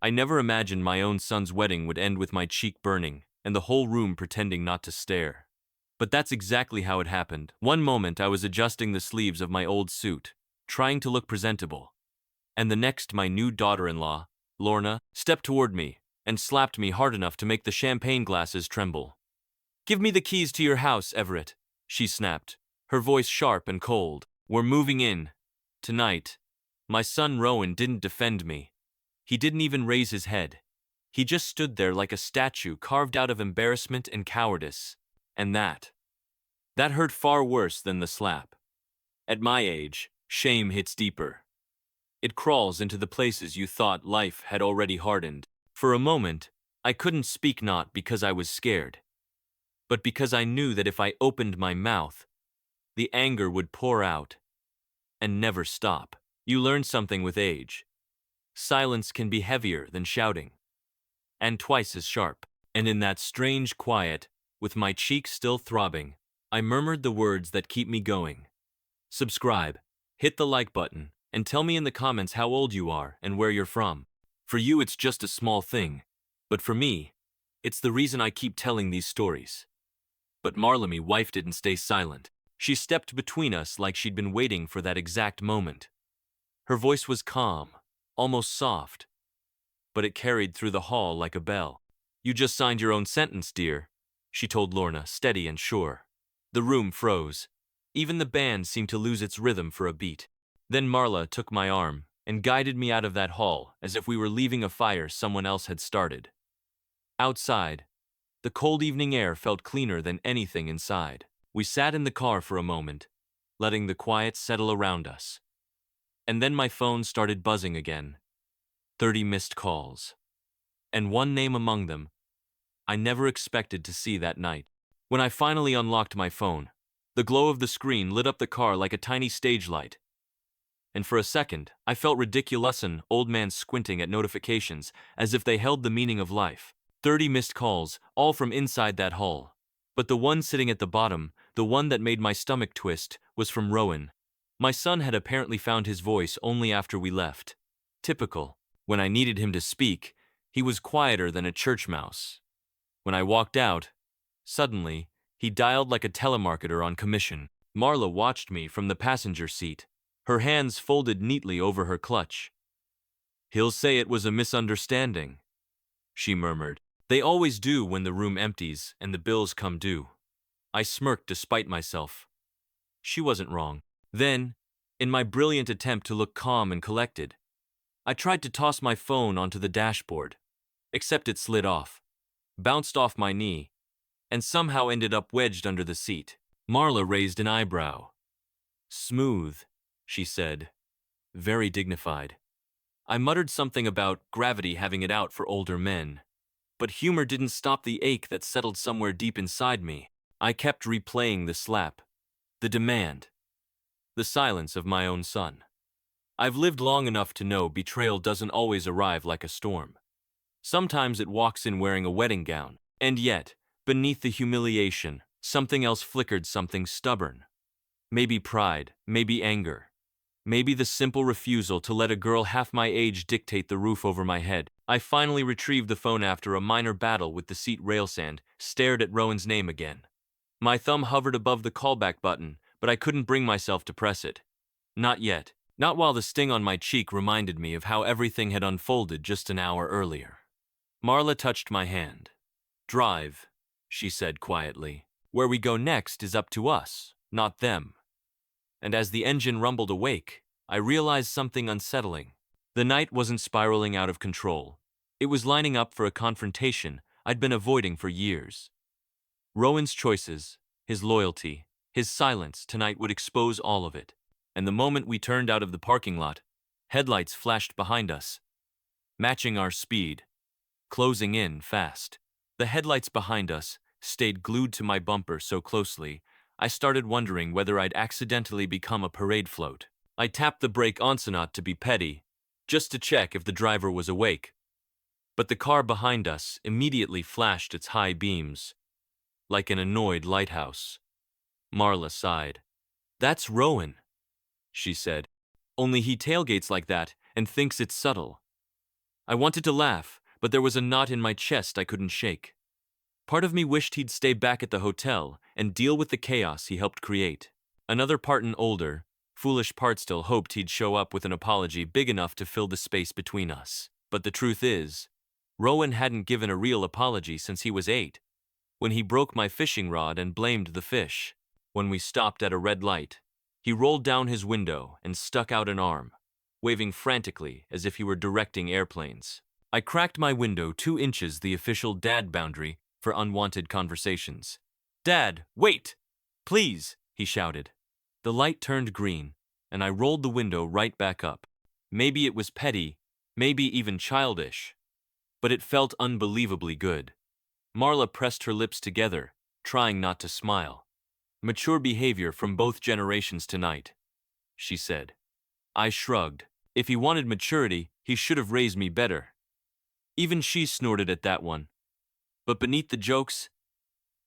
I never imagined my own son's wedding would end with my cheek burning and the whole room pretending not to stare. But that's exactly how it happened. One moment I was adjusting the sleeves of my old suit, trying to look presentable, and the next my new daughter-in-law, Lorna, stepped toward me and slapped me hard enough to make the champagne glasses tremble. "Give me the keys to your house, Everett," she snapped, her voice sharp and cold. "We're moving in. Tonight." My son Rowan didn't defend me. He didn't even raise his head. He just stood there like a statue carved out of embarrassment and cowardice. And that hurt far worse than the slap. At my age, shame hits deeper. It crawls into the places you thought life had already hardened. For a moment, I couldn't speak, not because I was scared, but because I knew that if I opened my mouth, the anger would pour out and never stop. You learn something with age. Silence can be heavier than shouting, and twice as sharp. And in that strange quiet, with my cheeks still throbbing, I murmured the words that keep me going. Subscribe, hit the like button, and tell me in the comments how old you are and where you're from. For you, it's just a small thing, but for me, it's the reason I keep telling these stories. But Marla, me wife, didn't stay silent. She stepped between us like she'd been waiting for that exact moment. Her voice was calm, almost soft, but it carried through the hall like a bell. "You just signed your own sentence, dear," she told Lorna, steady and sure. The room froze. Even the band seemed to lose its rhythm for a beat. Then Marla took my arm and guided me out of that hall as if we were leaving a fire someone else had started. Outside, the cold evening air felt cleaner than anything inside. We sat in the car for a moment, letting the quiet settle around us. And then my phone started buzzing again. 30 missed calls. And one name among them I never expected to see that night. When I finally unlocked my phone, the glow of the screen lit up the car like a tiny stage light. And for a second, I felt ridiculous, an old man squinting at notifications as if they held the meaning of life. 30 missed calls, all from inside that hall. But the one sitting at the bottom, the one that made my stomach twist, was from Rowan. My son had apparently found his voice only after we left. Typical. When I needed him to speak, he was quieter than a church mouse. When I walked out, suddenly, he dialed like a telemarketer on commission. Marla watched me from the passenger seat, her hands folded neatly over her clutch. "He'll say it was a misunderstanding," she murmured. "They always do when the room empties and the bills come due." I smirked despite myself. She wasn't wrong. Then, in my brilliant attempt to look calm and collected, I tried to toss my phone onto the dashboard, except it slid off, bounced off my knee, and somehow ended up wedged under the seat. Marla raised an eyebrow. "Smooth," she said, very dignified. I muttered something about gravity having it out for older men, but humor didn't stop the ache that settled somewhere deep inside me. I kept replaying the slap, the demand, the silence of my own son. I've lived long enough to know betrayal doesn't always arrive like a storm. Sometimes it walks in wearing a wedding gown, and yet, beneath the humiliation, something else flickered, something stubborn. Maybe pride, maybe anger, maybe the simple refusal to let a girl half my age dictate the roof over my head. I finally retrieved the phone after a minor battle with the seat railsand, stared at Rowan's name again. My thumb hovered above the callback button, but I couldn't bring myself to press it. Not yet. Not while the sting on my cheek reminded me of how everything had unfolded just an hour earlier. Marla touched my hand. "Drive," she said quietly. "Where we go next is up to us, not them." And as the engine rumbled awake, I realized something unsettling. The night wasn't spiraling out of control. It was lining up for a confrontation I'd been avoiding for years. Rowan's choices, his loyalty, his silence tonight would expose all of it. And the moment we turned out of the parking lot, headlights flashed behind us, matching our speed, closing in fast. The headlights behind us stayed glued to my bumper so closely, I started wondering whether I'd accidentally become a parade float. I tapped the brake onsonant to be petty, just to check if the driver was awake. But the car behind us immediately flashed its high beams, like an annoyed lighthouse. Marla sighed. "That's Rowan," she said. "Only he tailgates like that and thinks it's subtle." I wanted to laugh, but there was a knot in my chest I couldn't shake. Part of me wished he'd stay back at the hotel and deal with the chaos he helped create. Another part, an older, foolish part, still hoped he'd show up with an apology big enough to fill the space between us. But the truth is, Rowan hadn't given a real apology since he was 8, when he broke my fishing rod and blamed the fish. When we stopped at a red light, he rolled down his window and stuck out an arm, waving frantically as if he were directing airplanes. I cracked my window 2 inches, the official dad boundary for unwanted conversations. "Dad, wait! Please!" he shouted. The light turned green, and I rolled the window right back up. Maybe it was petty, maybe even childish, but it felt unbelievably good. Marla pressed her lips together, trying not to smile. "Mature behavior from both generations tonight," she said. I shrugged. If he wanted maturity, he should have raised me better. Even she snorted at that one. But beneath the jokes,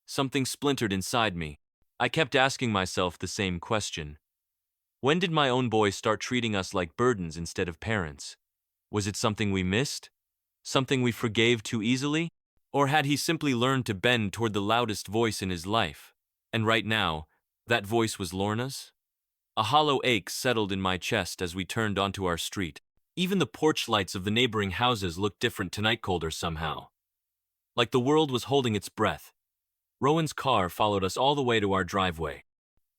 something splintered inside me. I kept asking myself the same question. When did my own boy start treating us like burdens instead of parents? Was it something we missed? Something we forgave too easily? Or had he simply learned to bend toward the loudest voice in his life? And right now, that voice was Lorna's? A hollow ache settled in my chest as we turned onto our street. Even the porch lights of the neighboring houses looked different tonight, colder somehow. Like the world was holding its breath. Rowan's car followed us all the way to our driveway.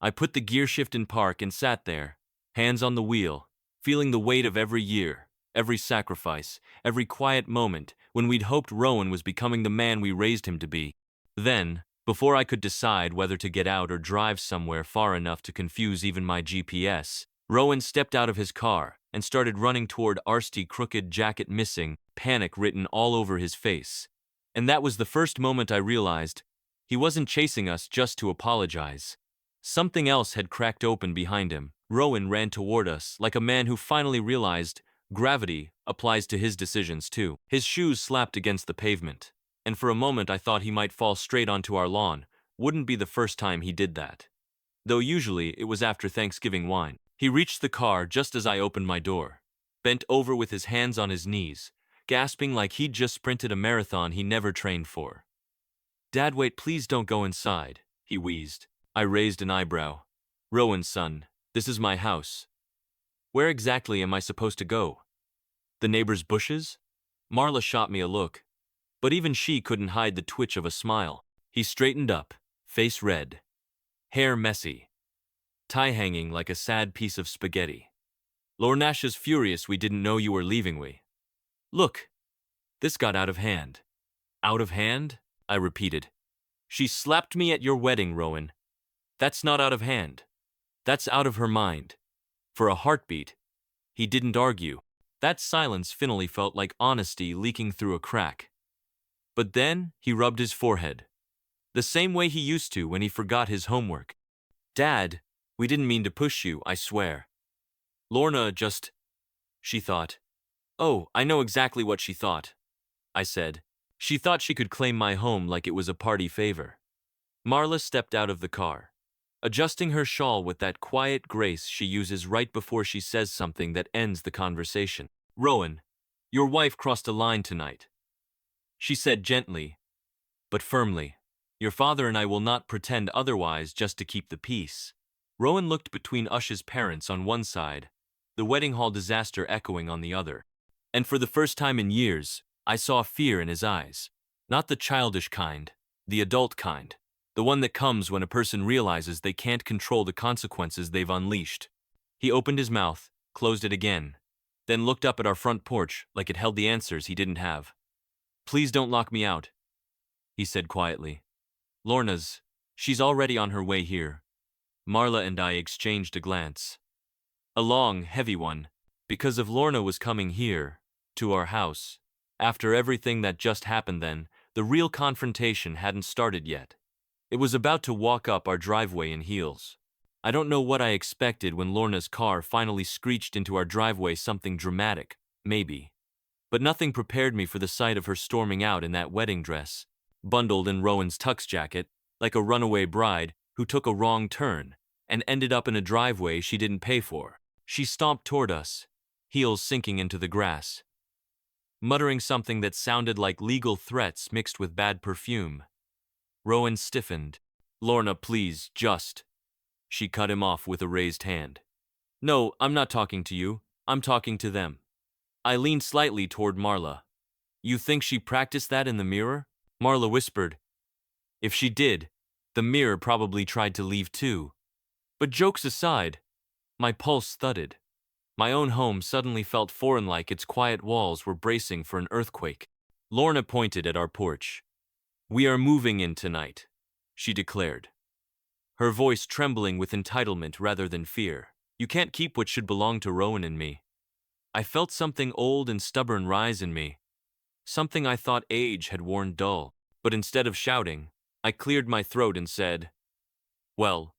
I put the gear shift in park and sat there, hands on the wheel, feeling the weight of every year, every sacrifice, every quiet moment when we'd hoped Rowan was becoming the man we raised him to be. Then, before I could decide whether to get out or drive somewhere far enough to confuse even my GPS, Rowan stepped out of his car and started running toward Arsty, crooked jacket missing, panic written all over his face. And that was the first moment I realized he wasn't chasing us just to apologize. Something else had cracked open behind him. Rowan ran toward us like a man who finally realized gravity applies to his decisions too. His shoes slapped against the pavement, and for a moment I thought he might fall straight onto our lawn. Wouldn't be the first time he did that, though usually it was after Thanksgiving wine. He reached the car just as I opened my door, bent over with his hands on his knees, gasping like he'd just sprinted a marathon he never trained for. "Dad, wait, please don't go inside," he wheezed. I raised an eyebrow. "Rowan, son, this is my house. Where exactly am I supposed to go? The neighbor's bushes?" Marla shot me a look, but even she couldn't hide the twitch of a smile. He straightened up, face red, hair messy, tie hanging like a sad piece of spaghetti. "Lorna's furious we didn't know you were leaving. Look, this got out of hand." "Out of hand?" I repeated. "She slapped me at your wedding, Rowan. That's not out of hand. That's out of her mind." For a heartbeat, he didn't argue. That silence finally felt like honesty leaking through a crack. But then he rubbed his forehead, the same way he used to when he forgot his homework. "Dad, we didn't mean to push you, I swear. Lorna just..." she thought. "Oh, I know exactly what she thought," I said. "She thought she could claim my home like it was a party favor." Marla stepped out of the car, adjusting her shawl with that quiet grace she uses right before she says something that ends the conversation. "Rowan, your wife crossed a line tonight," she said gently, but firmly. "Your father and I will not pretend otherwise just to keep the peace." Rowan looked between Ush's parents on one side, the wedding hall disaster echoing on the other. And for the first time in years, I saw fear in his eyes. Not the childish kind, the adult kind. The one that comes when a person realizes they can't control the consequences they've unleashed. He opened his mouth, closed it again, then looked up at our front porch like it held the answers he didn't have. "Please don't lock me out," he said quietly. She's already on her way here." Marla and I exchanged a glance. A long, heavy one, because if Lorna was coming here, to our house, after everything that just happened then, the real confrontation hadn't started yet. It was about to walk up our driveway in heels. I don't know what I expected when Lorna's car finally screeched into our driveway, something dramatic, maybe. But nothing prepared me for the sight of her storming out in that wedding dress, bundled in Rowan's tux jacket, like a runaway bride who took a wrong turn and ended up in a driveway she didn't pay for. She stomped toward us, heels sinking into the grass. muttering something that sounded like legal threats mixed with bad perfume. Rowan stiffened. Lorna, please, just. She cut him off with a raised hand. No, I'm not talking to you. I'm talking to them. I leaned slightly toward Marla. You think she practiced that in the mirror? Marla whispered. If she did, the mirror probably tried to leave too. But jokes aside, my pulse thudded. My own home suddenly felt foreign, like its quiet walls were bracing for an earthquake. Lorna pointed at our porch. We are moving in tonight, she declared, her voice trembling with entitlement rather than fear. You can't keep what should belong to Rowan and me. I felt something old and stubborn rise in me, something I thought age had worn dull. But instead of shouting, I cleared my throat and said, well,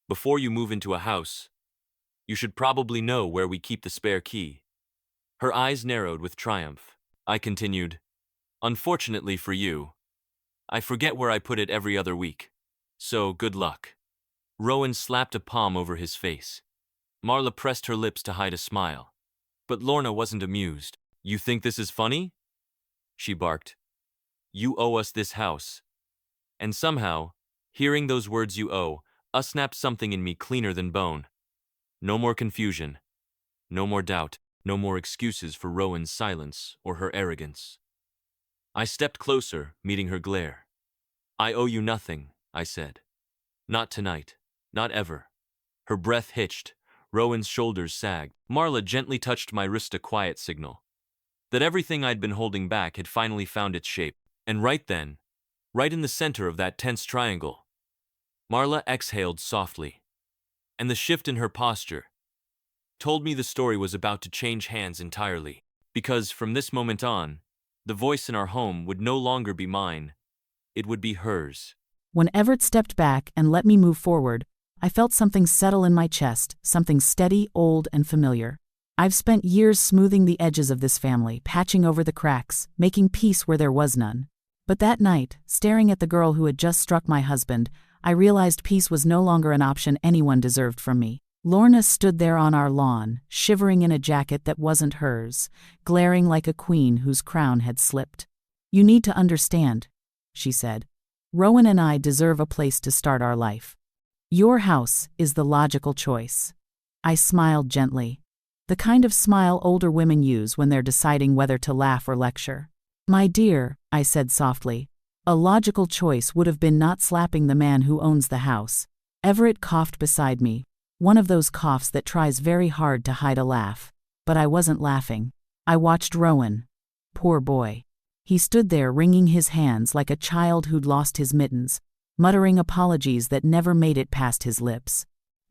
before you move into a house, you should probably know where we keep the spare key. Her eyes narrowed with triumph. I continued, unfortunately for you, I forget where I put it every other week. So, good luck. Rowan slapped a palm over his face. Marla pressed her lips to hide a smile. But Lorna wasn't amused. You think this is funny? She barked. You owe us this house. And somehow, hearing those words, you owe, snapped something in me cleaner than bone. No more confusion. No more doubt. No more excuses for Rowan's silence or her arrogance. I stepped closer, meeting her glare. I owe you nothing, I said. Not tonight. Not ever. Her breath hitched. Rowan's shoulders sagged. Marla gently touched my wrist, a quiet signal that everything I'd been holding back had finally found its shape. And right then, right in the center of that tense triangle, Marla exhaled softly. And the shift in her posture told me the story was about to change hands entirely. Because from this moment on, the voice in our home would no longer be mine. It would be hers. When Everett stepped back and let me move forward, I felt something settle in my chest, something steady, old, and familiar. I've spent years smoothing the edges of this family, patching over the cracks, making peace where there was none. But that night, staring at the girl who had just struck my husband, I realized peace was no longer an option anyone deserved from me. Lorna stood there on our lawn, shivering in a jacket that wasn't hers, glaring like a queen whose crown had slipped. You need to understand, she said. Rowan and I deserve a place to start our life. Your house is the logical choice. I smiled gently. The kind of smile older women use when they're deciding whether to laugh or lecture. My dear, I said softly, a logical choice would have been not slapping the man who owns the house. Everett coughed beside me, one of those coughs that tries very hard to hide a laugh. But I wasn't laughing. I watched Rowan. Poor boy. He stood there wringing his hands like a child who'd lost his mittens, muttering apologies that never made it past his lips.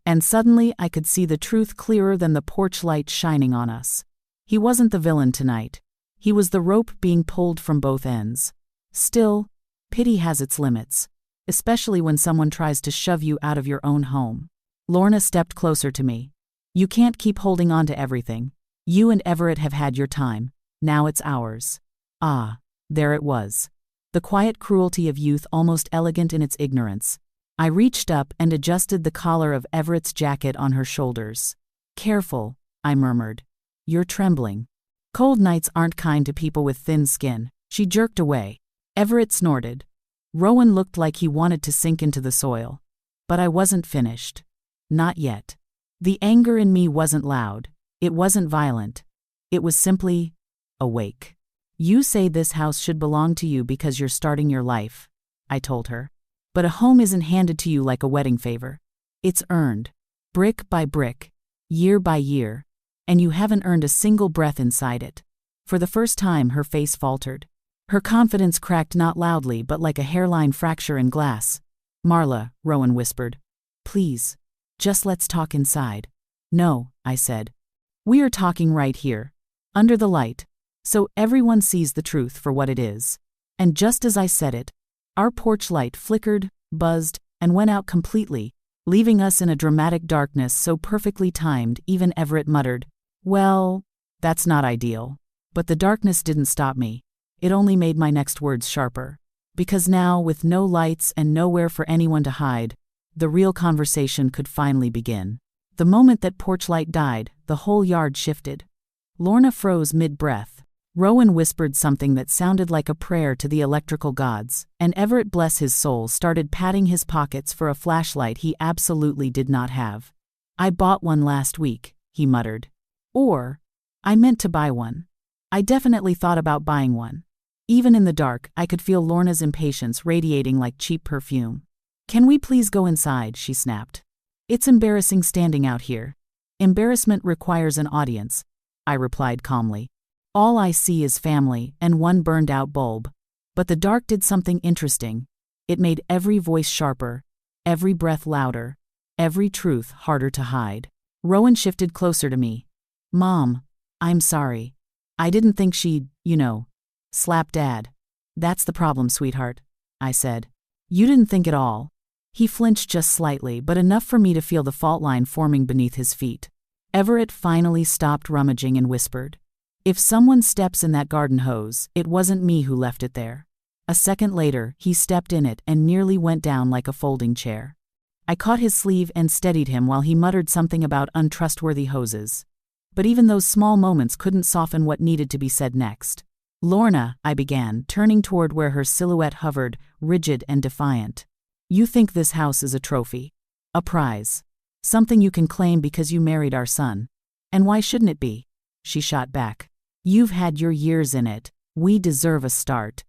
And suddenly I could see the truth clearer than the porch light shining on us. He wasn't the villain tonight. He was the rope being pulled from both ends. Still, pity has its limits, especially when someone tries to shove you out of your own home. Lorna stepped closer to me. You can't keep holding on to everything. You and Everett have had your time. Now it's ours. Ah, there it was. The quiet cruelty of youth, almost elegant in its ignorance. I reached up and adjusted the collar of Everett's jacket on her shoulders. Careful, I murmured. You're trembling. Cold nights aren't kind to people with thin skin. She jerked away. Everett snorted. Rowan looked like he wanted to sink into the soil. But I wasn't finished. Not yet. The anger in me wasn't loud. It wasn't violent. It was simply awake. You say this house should belong to you because you're starting your life, I told her. But a home isn't handed to you like a wedding favor. It's earned, brick by brick, year by year, and you haven't earned a single breath inside it. For the first time, her face faltered. Her confidence cracked, not loudly but like a hairline fracture in glass. Marla, Rowan whispered. Please, just let's talk inside. No, I said. We are talking right here, under the light, so everyone sees the truth for what it is. And just as I said it, our porch light flickered, buzzed, and went out completely, leaving us in a dramatic darkness so perfectly timed even Everett muttered, well, that's not ideal. But the darkness didn't stop me. It only made my next words sharper. Because now, with no lights and nowhere for anyone to hide, the real conversation could finally begin. The moment that porch light died, the whole yard shifted. Lorna froze mid-breath. Rowan whispered something that sounded like a prayer to the electrical gods, and Everett, bless his soul, started patting his pockets for a flashlight he absolutely did not have. I bought one last week, he muttered. Or, I meant to buy one. I definitely thought about buying one. Even in the dark, I could feel Lorna's impatience radiating like cheap perfume. Can we please go inside, she snapped. It's embarrassing standing out here. Embarrassment requires an audience, I replied calmly. All I see is family and one burned-out bulb. But the dark did something interesting. It made every voice sharper, every breath louder, every truth harder to hide. Rowan shifted closer to me. Mom, I'm sorry. I didn't think she'd, slap Dad. That's the problem, sweetheart, I said. You didn't think at all. He flinched just slightly, but enough for me to feel the fault line forming beneath his feet. Everett finally stopped rummaging and whispered. If someone steps in that garden hose, it wasn't me who left it there. A second later, he stepped in it and nearly went down like a folding chair. I caught his sleeve and steadied him while he muttered something about untrustworthy hoses. But even those small moments couldn't soften what needed to be said next. Lorna, I began, turning toward where her silhouette hovered, rigid and defiant. You think this house is a trophy? A prize? Something you can claim because you married our son? And why shouldn't it be? She shot back. You've had your years in it. We deserve a start.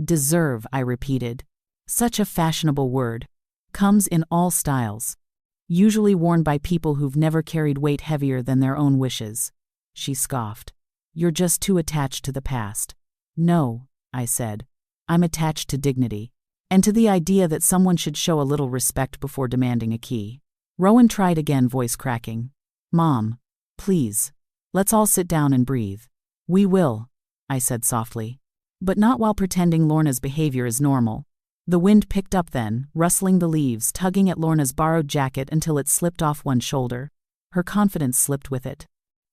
Deserve, I repeated. Such a fashionable word. Comes in all styles. Usually worn by people who've never carried weight heavier than their own wishes. She scoffed. You're just too attached to the past. No, I said. I'm attached to dignity. And to the idea that someone should show a little respect before demanding a key. Rowan tried again, voice cracking. Mom, please. Let's all sit down and breathe. We will, I said softly. But not while pretending Lorna's behavior is normal. The wind picked up then, rustling the leaves, tugging at Lorna's borrowed jacket until it slipped off one shoulder. Her confidence slipped with it.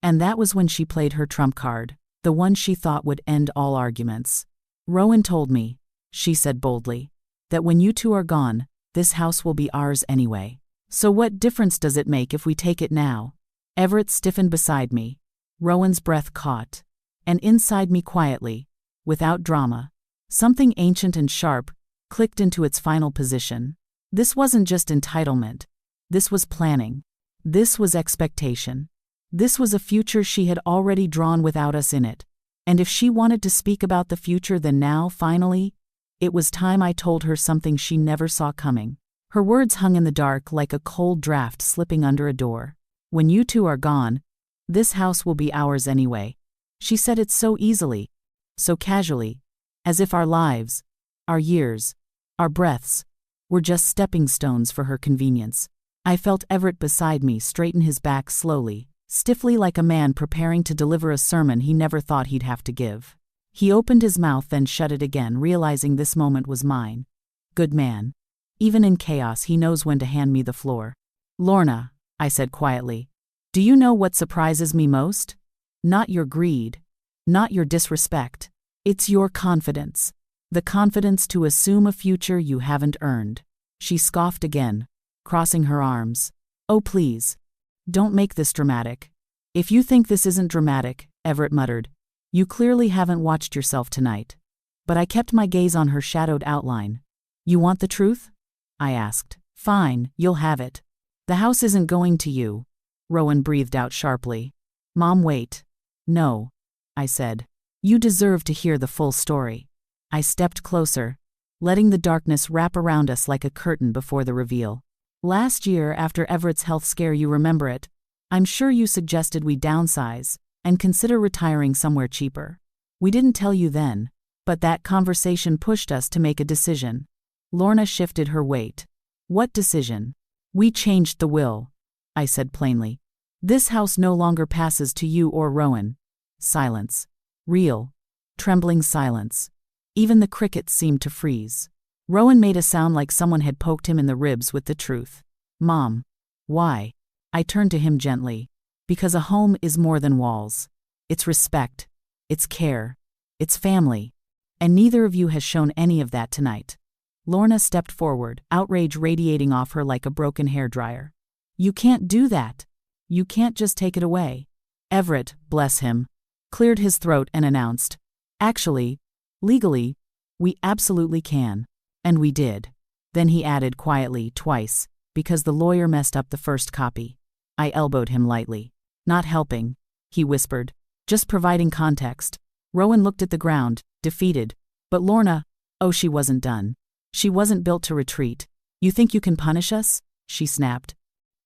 And that was when she played her trump card, the one she thought would end all arguments. Rowan told me, she said boldly, that when you two are gone, this house will be ours anyway. So what difference does it make if we take it now? Everett stiffened beside me. Rowan's breath caught. And inside me quietly, without drama, something ancient and sharp clicked into its final position. This wasn't just entitlement. This was planning. This was expectation. This was a future she had already drawn without us in it. And if she wanted to speak about the future, then now, finally, it was time I told her something she never saw coming. Her words hung in the dark like a cold draft slipping under a door. When you two are gone, this house will be ours anyway. She said it so easily, so casually, as if our lives, our years, our breaths, were just stepping stones for her convenience. I felt Everett beside me straighten his back slowly, stiffly, like a man preparing to deliver a sermon he never thought he'd have to give. He opened his mouth, then shut it again, realizing this moment was mine. Good man. Even in chaos, he knows when to hand me the floor. Lorna, I said quietly, do you know what surprises me most? Not your greed, not your disrespect. It's your confidence. The confidence to assume a future you haven't earned. She scoffed again, crossing her arms. Oh please. Don't make this dramatic. If you think this isn't dramatic, Everett muttered, you clearly haven't watched yourself tonight. But I kept my gaze on her shadowed outline. You want the truth? I asked. Fine, you'll have it. The house isn't going to you. Rowan breathed out sharply. Mom, wait. No, I said. You deserve to hear the full story. I stepped closer, letting the darkness wrap around us like a curtain before the reveal. Last year, after Everett's health scare, you remember it, I'm sure you suggested we downsize and consider retiring somewhere cheaper. We didn't tell you then, but that conversation pushed us to make a decision. Lorna shifted her weight. What decision? We changed the will, I said plainly. This house no longer passes to you or Rowan. Silence. Real, trembling silence. Even the crickets seemed to freeze. Rowan made a sound like someone had poked him in the ribs with the truth. Mom. Why? I turned to him gently. Because a home is more than walls. It's respect. It's care. It's family. And neither of you has shown any of that tonight. Lorna stepped forward, outrage radiating off her like a broken hairdryer. You can't do that. You can't just take it away. Everett, bless him, cleared his throat and announced, "Actually, legally, we absolutely can." And we did. Then he added quietly, "Twice, because the lawyer messed up the first copy." I elbowed him lightly. "Not helping," he whispered. "Just providing context." Rowan looked at the ground, defeated. But Lorna, oh, she wasn't done. She wasn't built to retreat. "You think you can punish us?" she snapped.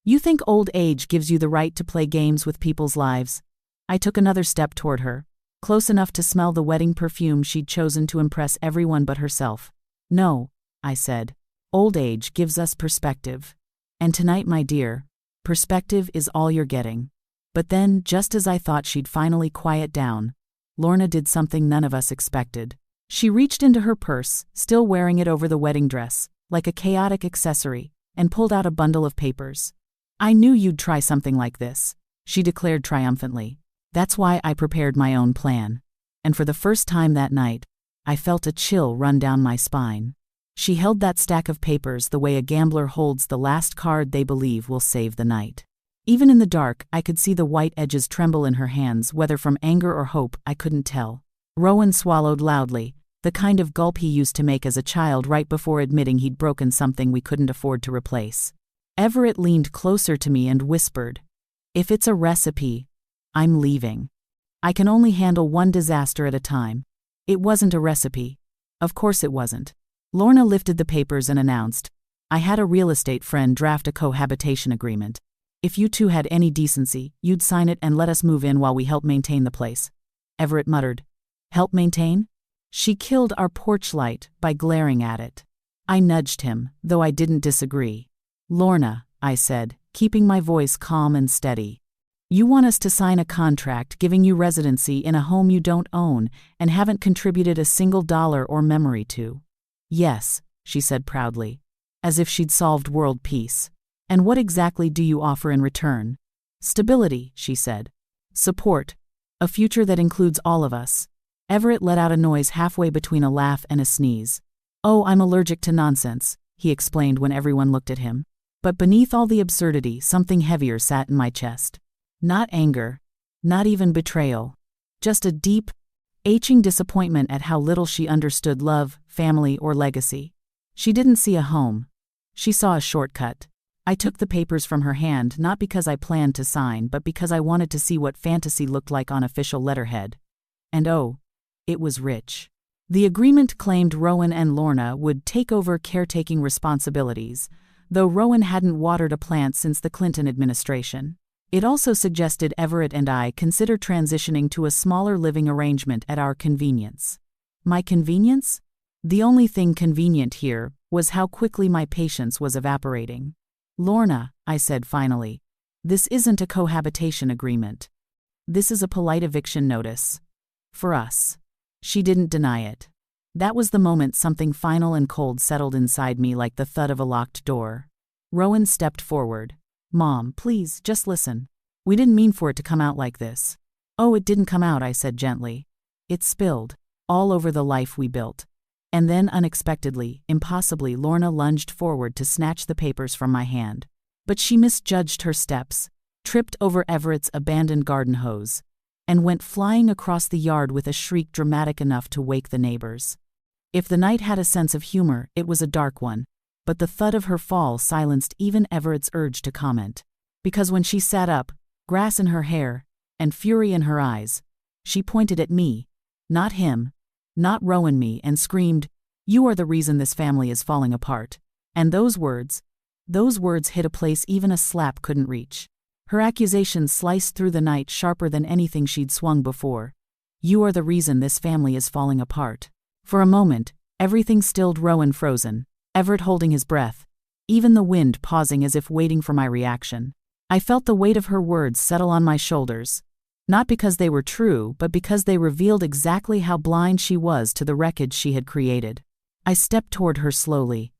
"You think old age gives you the right to play games with people's lives?" I took another step toward her, close enough to smell the wedding perfume she'd chosen to impress everyone but herself. "No," I said. "Old age gives us perspective. And tonight, my dear, perspective is all you're getting." But then, just as I thought she'd finally quiet down, Lorna did something none of us expected. She reached into her purse, still wearing it over the wedding dress, like a chaotic accessory, and pulled out a bundle of papers. "I knew you'd try something like this," she declared triumphantly. "That's why I prepared my own plan." And for the first time that night, I felt a chill run down my spine. She held that stack of papers the way a gambler holds the last card they believe will save the night. Even in the dark, I could see the white edges tremble in her hands, whether from anger or hope, I couldn't tell. Rowan swallowed loudly, the kind of gulp he used to make as a child right before admitting he'd broken something we couldn't afford to replace. Everett leaned closer to me and whispered, "If it's a recipe, I'm leaving. I can only handle one disaster at a time." It wasn't a recipe. Of course it wasn't. Lorna lifted the papers and announced, "I had a real estate friend draft a cohabitation agreement. If you two had any decency, you'd sign it and let us move in while we help maintain the place." Everett muttered, "Help maintain?" "She killed our porch light by glaring at it." I nudged him, though I didn't disagree. "Lorna," I said, keeping my voice calm and steady. "You want us to sign a contract giving you residency in a home you don't own and haven't contributed a single dollar or memory to?" "Yes," she said proudly, as if she'd solved world peace. "And what exactly do you offer in return?" "Stability," she said. "Support. A future that includes all of us." Everett let out a noise halfway between a laugh and a sneeze. "Oh, I'm allergic to nonsense," he explained when everyone looked at him. But beneath all the absurdity, something heavier sat in my chest. Not anger, not even betrayal. Just a deep, aching disappointment at how little she understood love, family, or legacy. She didn't see a home. She saw a shortcut. I took the papers from her hand not because I planned to sign but because I wanted to see what fantasy looked like on official letterhead. And oh, it was rich. The agreement claimed Rowan and Lorna would take over caretaking responsibilities, though Rowan hadn't watered a plant since the Clinton administration. It also suggested Everett and I consider transitioning to a smaller living arrangement at our convenience. My convenience? The only thing convenient here was how quickly my patience was evaporating. "Lorna," I said finally, "this isn't a cohabitation agreement. This is a polite eviction notice. For us." She didn't deny it. That was the moment something final and cold settled inside me like the thud of a locked door. Rowan stepped forward. "Mom, please, just listen. We didn't mean for it to come out like this." "Oh, it didn't come out," I said gently. "It spilled. All over the life we built." And then unexpectedly, impossibly, Lorna lunged forward to snatch the papers from my hand. But she misjudged her steps, tripped over Everett's abandoned garden hose, and went flying across the yard with a shriek dramatic enough to wake the neighbors. If the night had a sense of humor, it was a dark one, but the thud of her fall silenced even Everett's urge to comment. Because when she sat up, grass in her hair, and fury in her eyes, she pointed at me, not him, not Rowan, me, and screamed, "You are the reason this family is falling apart." And those words hit a place even a slap couldn't reach. Her accusation sliced through the night sharper than anything she'd swung before. "You are the reason this family is falling apart." For a moment, everything stilled. Rowan frozen, Everett holding his breath, even the wind pausing as if waiting for my reaction. I felt the weight of her words settle on my shoulders, not because they were true, but because they revealed exactly how blind she was to the wreckage she had created. I stepped toward her slowly,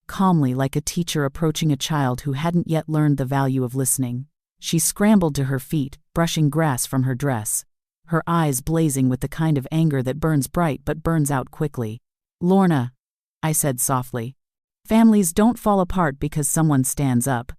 calmly, like a teacher approaching a child who hadn't yet learned the value of listening. She scrambled to her feet, brushing grass from her dress, her eyes blazing with the kind of anger that burns bright but burns out quickly. "Lorna," I said softly, "families don't fall apart because someone stands up.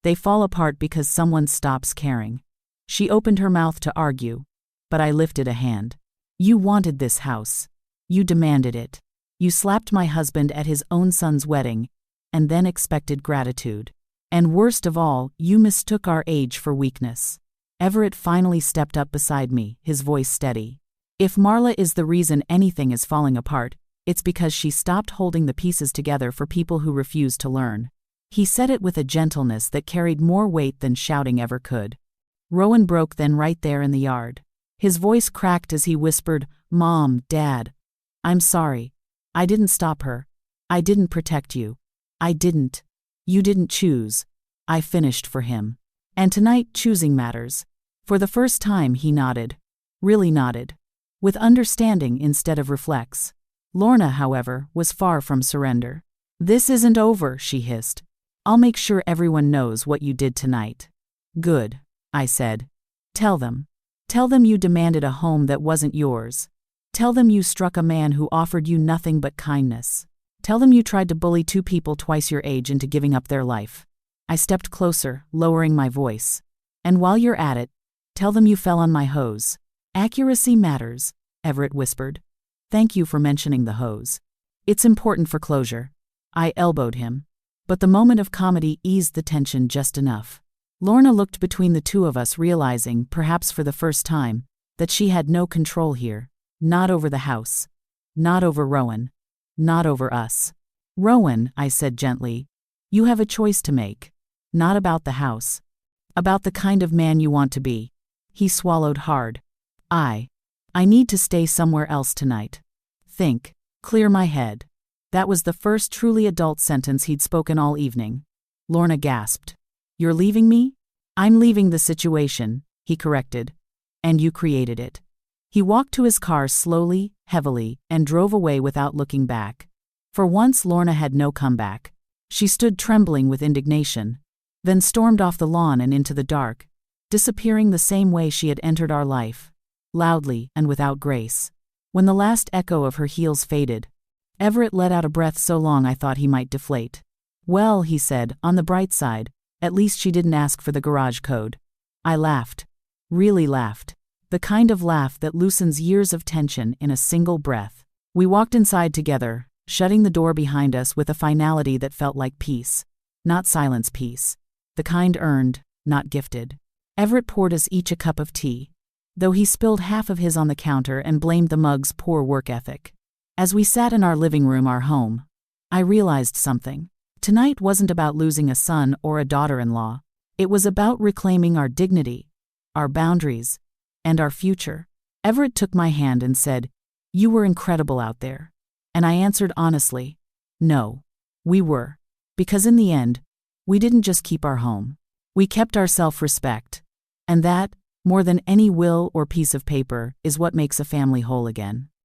They fall apart because someone stops caring." She opened her mouth to argue, but I lifted a hand. You wanted this house. You demanded it. You slapped my husband at his own son's wedding, and then expected gratitude. And worst of all, you mistook our age for weakness. Everett finally stepped up beside me, his voice steady. If Marla is the reason anything is falling apart, it's because she stopped holding the pieces together for people who refuse to learn. He said it with a gentleness that carried more weight than shouting ever could. Rowan broke then right there in the yard. His voice cracked as he whispered, "Mom, Dad, I'm sorry. I didn't stop her. I didn't protect you. I didn't. You didn't choose. I finished for him. And tonight choosing matters." For the first time he nodded. Really nodded. With understanding instead of reflex. Lorna, however, was far from surrender. "This isn't over," she hissed. "I'll make sure everyone knows what you did tonight." "Good," I said. "Tell them. Tell them you demanded a home that wasn't yours. Tell them you struck a man who offered you nothing but kindness. Tell them you tried to bully two people twice your age into giving up their life." I stepped closer, lowering my voice. "And while you're at it, tell them you fell on my hose." "Accuracy matters," Everett whispered. "Thank you for mentioning the hose. It's important for closure." I elbowed him. But the moment of comedy eased the tension just enough. Lorna looked between the two of us, realizing, perhaps for the first time, that she had no control here. Not over the house. Not over Rowan. Not over us. "Rowan," I said gently, "you have a choice to make. Not about the house. About the kind of man you want to be." He swallowed hard. I need to stay somewhere else tonight. Think. Clear my head." That was the first truly adult sentence he'd spoken all evening. Lorna gasped. "You're leaving me?" "I'm leaving the situation," he corrected. "And you created it." He walked to his car slowly, heavily, and drove away without looking back. For once Lorna had no comeback. She stood trembling with indignation, then stormed off the lawn and into the dark, disappearing the same way she had entered our life, loudly and without grace. When the last echo of her heels faded, Everett let out a breath so long I thought he might deflate. "Well," he said, "on the bright side, at least she didn't ask for the garage code." I laughed. Really laughed. The kind of laugh that loosens years of tension in a single breath. We walked inside together, shutting the door behind us with a finality that felt like peace. Not silence peace. The kind earned, not gifted. Everett poured us each a cup of tea, though he spilled half of his on the counter and blamed the mug's poor work ethic. As we sat in our living room, our home, I realized something. Tonight wasn't about losing a son or a daughter-in-law. It was about reclaiming our dignity, our boundaries, and our future. Everett took my hand and said, "You were incredible out there." And I answered honestly, "No, we were." Because in the end, we didn't just keep our home. We kept our self-respect. And that, more than any will or piece of paper, is what makes a family whole again.